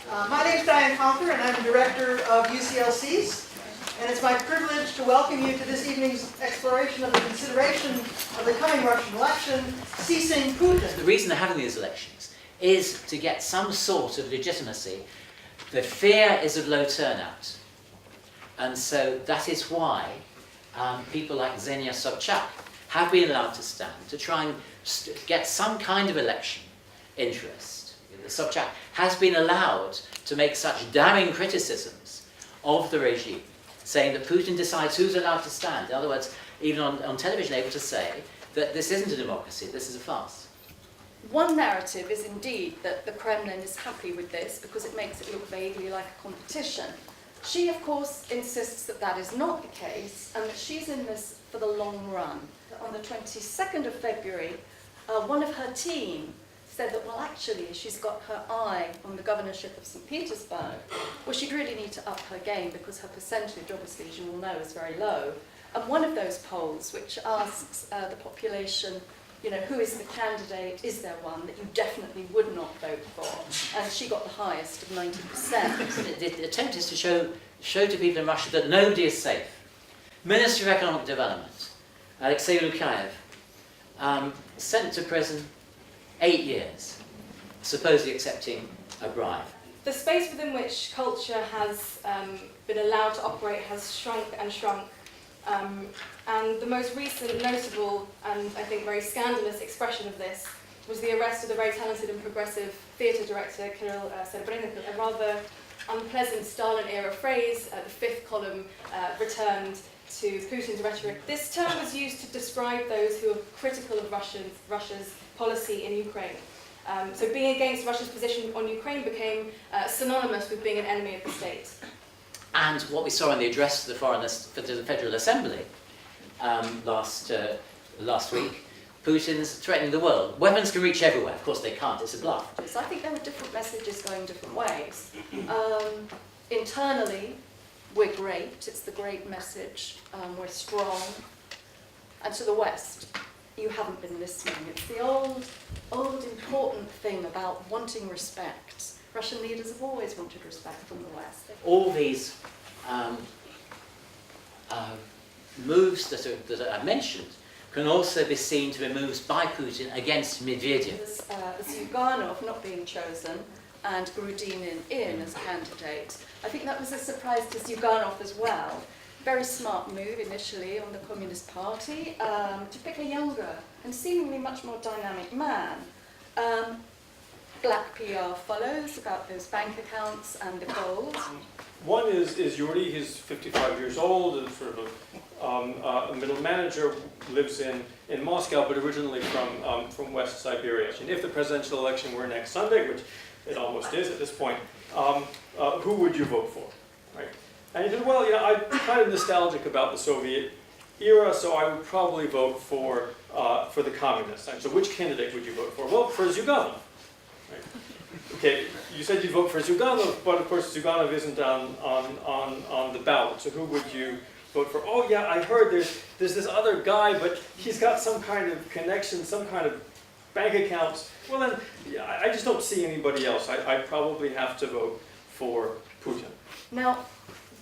My name is Diane Koenker, and I'm the director of SSEES. And it's my privilege to welcome you to this evening's exploration of the consideration of the coming Russian election, SSEESing Putin. The reason they're having these elections is to get some sort of legitimacy. The fear is of low turnout. And so that is why people like Ksenia Sobchak have been allowed to stand to try and get some kind of election interest. Sobchak has been allowed to make such damning criticisms of the regime, saying that Putin decides who's allowed to stand. In other words, even on television, able to say that this isn't a democracy, this is a farce. One narrative is indeed that the Kremlin is happy with this because it makes it look vaguely like a competition. She, of course, insists that that is not the case and that she's in this for the long run. On the 22nd of February, one of her team said that, well, actually, she's got her eye on the governorship of St. Petersburg. Well, she'd really need to up her game because her percentage, obviously, as you will know, is very low. And one of those polls, which asks the population, you know, who is the candidate, is there one that you definitely would not vote for? And she got the highest of 90%. The attempt is to show to people in Russia that nobody is safe. Minister of Economic Development, Alexei Lukayev, sent to prison 8 years, supposedly accepting a bribe. The space within which culture has been allowed to operate has shrunk and shrunk. And the most recent notable and I think very scandalous expression of this was the arrest of the very talented and progressive theatre director Kirill Serebrennikov, a rather unpleasant Stalin-era phrase. The fifth column returned to Putin's rhetoric. This term was used to describe those who are critical of Russia's policy in Ukraine. So being against Russia's position on Ukraine became synonymous with being an enemy of the state. And what we saw in the address to the Federal Assembly last week, Putin's threatening the world. Weapons can reach everywhere. Of course they can't, it's a bluff. So I think there were different messages going different ways. Internally, we're great, it's the great message, we're strong. And to the West, you haven't been listening. It's the old important thing about wanting respect. Russian leaders have always wanted respect from the West. All these moves that are mentioned can also be seen to be moves by Putin against Medvedev. Zyuganov not being chosen and Greene in as a candidate. I think that was a surprise to Zyuganov as well. Very smart move initially on the Communist Party to pick a younger and seemingly much more dynamic man. Black PR follows about those bank accounts and the gold. One is Yuri. He's 55 years old and sort of a middle manager, lives in Moscow, but originally from West Siberia. And if the presidential election were next Sunday, which it almost is at this point, who would you vote for? Right? And he said, well, you know, I'm kind of nostalgic about the Soviet era, so I would probably vote for the communists. And so which candidate would you vote for? Well, for Zyuganov. Right? Okay, you said you'd vote for Zyuganov, but of course Zyuganov isn't on the ballot. So who would you vote for? Oh yeah, I heard there's this other guy, but he's got some kind of connection, some kind of bank accounts. Well then, yeah, I just don't see anybody else. I'd probably have to vote for Putin. Now,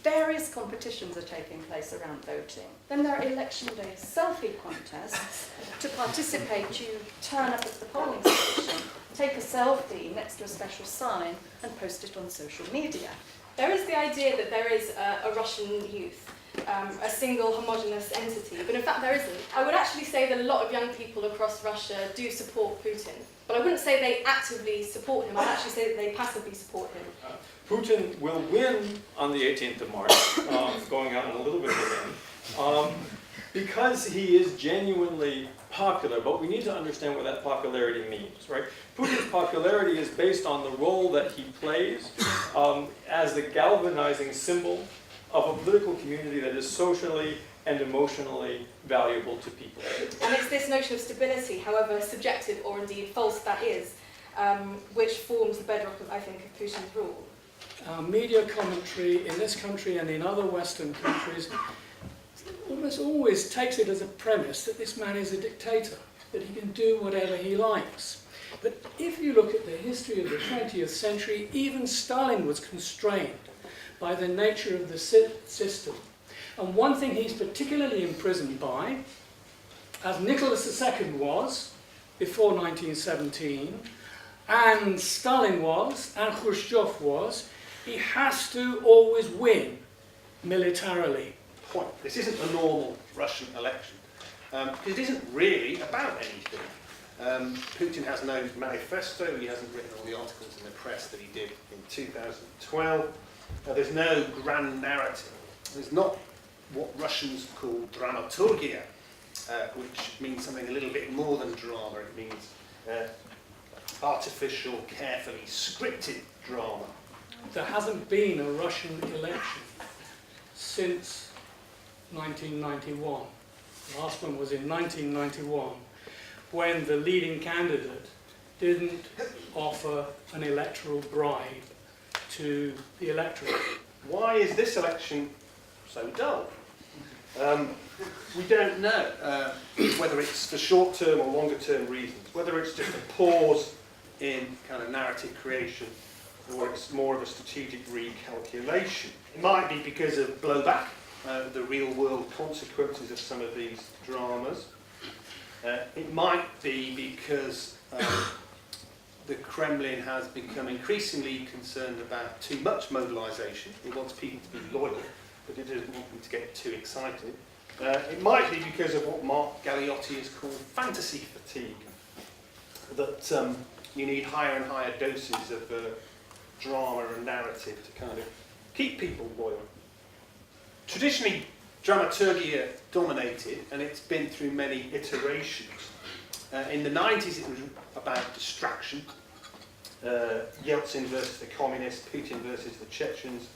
various competitions are taking place around voting. Then there are election day selfie contests. To participate, you turn up at the polling station, take a selfie next to a special sign, and post it on social media. There is the idea that there is a Russian youth, a single homogenous entity, but in fact there isn't. I would actually say that a lot of young people across Russia do support Putin, but I wouldn't say they actively support him, I'd actually say that they passively support him. Putin will win on the 18th of March, going out on a little bit of a limb, because he is genuinely popular, but we need to understand what that popularity means, right? Putin's popularity is based on the role that he plays as the galvanizing symbol of a political community that is socially and emotionally valuable to people. And it's this notion of stability, however subjective or indeed false that is, which forms the bedrock of, I think, of Putin's rule. Media commentary in this country and in other Western countries almost always takes it as a premise that this man is a dictator, that he can do whatever he likes. But if you look at the history of the 20th century, even Stalin was constrained by the nature of the system. And one thing he's particularly imprisoned by, as Nicholas II was before 1917, and Stalin was, and Khrushchev was, he has to always win militarily. Point. This isn't a normal Russian election. It isn't really about anything. Putin has no manifesto, he hasn't written all the articles in the press that he did in 2012. There's no grand narrative. There's not what Russians call dramaturgia, which means something a little bit more than drama. It means artificial, carefully scripted drama. There hasn't been a Russian election since 1991. The last one was in 1991, when the leading candidate didn't offer an electoral bribe to the electorate. Why is this election so dull? We don't know whether it's for short-term or longer-term reasons, whether it's just a pause in kind of narrative creation, or it's more of a strategic recalculation. It might be because of blowback, the real-world consequences of some of these dramas. It might be because the Kremlin has become increasingly concerned about too much mobilisation. It wants people to be loyal, but it doesn't want them to get too excited. It might be because of what Mark Galeotti has called fantasy fatigue, that you need higher and higher doses of drama and narrative to kind of keep people loyal. Traditionally, dramaturgia dominated, and it's been through many iterations. In the 90s, it was about distraction. Yeltsin versus the communists, Putin versus the Chechens.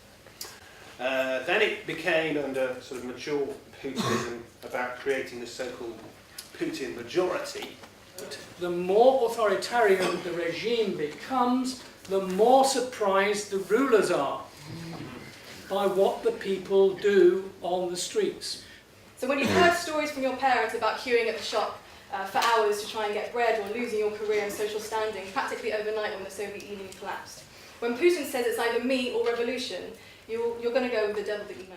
Then it became, under sort of mature Putinism, about creating the so-called Putin majority. The more authoritarian the regime becomes, the more surprised the rulers are by what the people do on the streets. So when you've heard stories from your parents about queuing at the shop for hours to try and get bread, or losing your career and social standing practically overnight when the Soviet Union collapsed, when Putin says it's either me or revolution, you're going to go with the devil that you know.